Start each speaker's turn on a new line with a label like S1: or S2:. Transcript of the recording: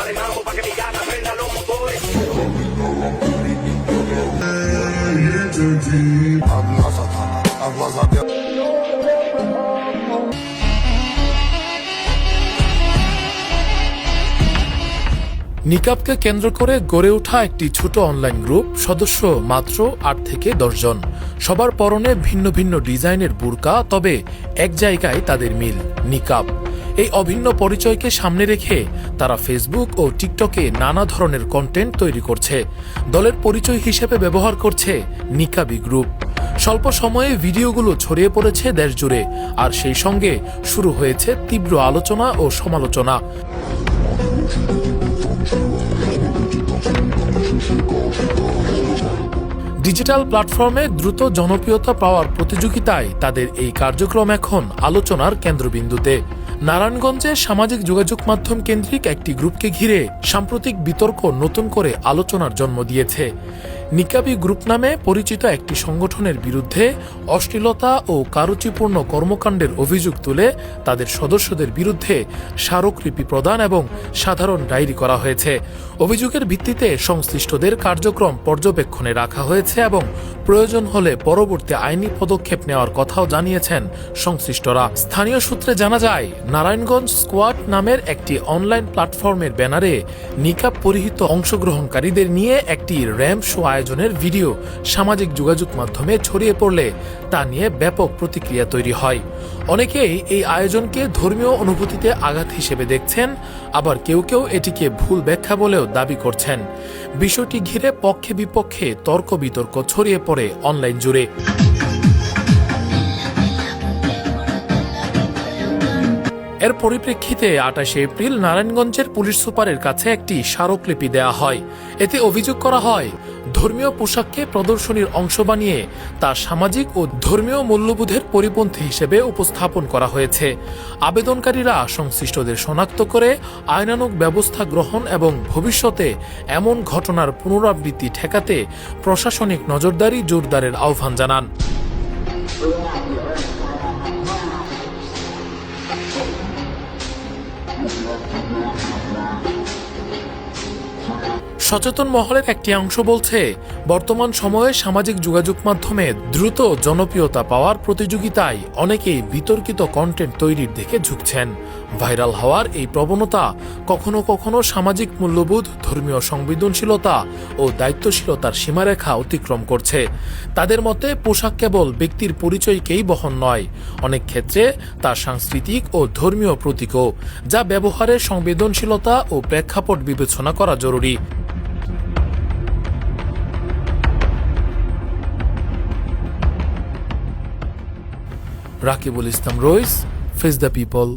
S1: frenamos pa' que mi gana prenda los motores.
S2: নিকাবকে কেন্দ্র করে গড়ে ওঠা একটি ছোট অনলাইন গ্রুপ, সদস্য মাত্র ৮ থেকে ১০ জন। সবার পরনে ভিন্ন ভিন্ন ডিজাইনের বুরকা, তবে এক জায়গায় তাদের মিল, নিকাব। এই অভিন্ন পরিচয়কে সামনে রেখে তারা ফেসবুক ও টিকটকে নানা ধরনের কন্টেন্ট তৈরি করছে। দলের পরিচয় হিসেবে ব্যবহার করছে নিকাবি গ্রুপ। স্বল্প সময়ে ভিডিওগুলো ছড়িয়ে পড়েছে দেশ জুড়ে, আর সেই সঙ্গে শুরু হয়েছে তীব্র আলোচনা ও সমালোচনা। ডিজিটাল প্ল্যাটফর্মে দ্রুত জনপ্রিয়তা পাওয়ার প্রতিযোগিতায় তাদের এই কার্যক্রম এখন আলোচনার কেন্দ্রবিন্দুতে। নারায়ণগঞ্জে সামাজিক যোগাযোগ মাধ্যম কেন্দ্রিক একটি গ্রুপকে ঘিরে সাম্প্রতিক বিতর্ক নতুন করে আলোচনার জন্ম দিয়েছে। নিকাবি গ্রুপ নামে পরিচিত একটি সংগঠনের বিরুদ্ধে অশ্লীলতা ও কারুচিপূর্ণ কর্মকাণ্ডের অভিযোগ তুলে তাদের সদস্যদের বিরুদ্ধে স্মারকলিপি প্রদান এবং সাধারণ ডায়েরি করা হয়েছে। অভিযোগের ভিত্তিতে সংশ্লিষ্টদের কার্যক্রম পর্যবেক্ষণে রাখা হয়েছে এবং প্রয়োজন হলে পরবর্তী আইনি পদক্ষেপ নেওয়ার কথাও জানিয়েছেন সংশ্লিষ্টরা। স্থানীয় সূত্রে জানা যায়, নারায়ণগঞ্জ স্কোয়াড নামের একটি অনলাইন প্ল্যাটফর্মের ব্যানারে নিকাব পরিহিত অংশগ্রহণকারীদের নিয়ে একটি র্যাম্প শো আয়োজনের ভিডিও সামাজিক যোগাযোগ মাধ্যমে ছড়িয়ে পড়লে তা নিয়ে ব্যাপক প্রতিক্রিয়া তৈরি হয়। অনেকেই এই আয়োজনকে ধর্মীয় অনুভূতিতে আঘাত হিসেবে দেখছেন, আবার কেউ কেউ এটিকে ভুল ব্যাখ্যা বলেও দাবি করছেন। বিষয়টি ঘিরে পক্ষে বিপক্ষে তর্ক বিতর্ক ছড়িয়ে পড়ে অনলাইন জুড়ে। এর পরিপ্রেক্ষিতে ২৮ এপ্রিল নারায়ণগঞ্জের পুলিশ সুপারের কাছে একটি স্মারকলিপি দেয়া হয়। এতে অভিযোগ করা হয়, ধর্মীয় পোশাককে প্রদর্শনীর অংশ বানিয়ে তা সামাজিক ও ধর্মীয় মূল্যবোধের পরিপন্থী হিসেবে উপস্থাপন করা হয়েছে। আবেদনকারীরা সংশ্লিষ্টদের শনাক্ত করে আইনানুগ ব্যবস্থা গ্রহণ এবং ভবিষ্যতে এমন ঘটনার পুনরাবৃত্তি ঠেকাতে প্রশাসনিক নজরদারি জোরদারের আহ্বান জানান। সচেতন মহলের একটি অংশ বলছে, বর্তমান সময়ে সামাজিক যোগাযোগ মাধ্যমে দ্রুত জনপ্রিয়তা পাওয়ার প্রতিযোগিতায় অনেকেই বিতর্কিত কন্টেন্ট তৈরির দিকে ঝুঁকছেন। ভাইরাল হওয়ার এই প্রবণতা কখনো কখনো সামাজিক মূল্যবোধ, ধর্মীয় সংবেদনশীলতা ও দায়িত্বশীলতার সীমারেখা অতিক্রম করছে। তাদের মতে, পোশাক কেবল ব্যক্তির পরিচয়কেই বহন নয়, অনেক ক্ষেত্রে তা সাংস্কৃতিক ও ধর্মীয় প্রতীকও, যা ব্যবহারের সংবেদনশীলতা ও প্রেক্ষাপট বিবেচনা করা জরুরি। রাকিবুল ইসলাম রইস, ফেস দ্য পিপল।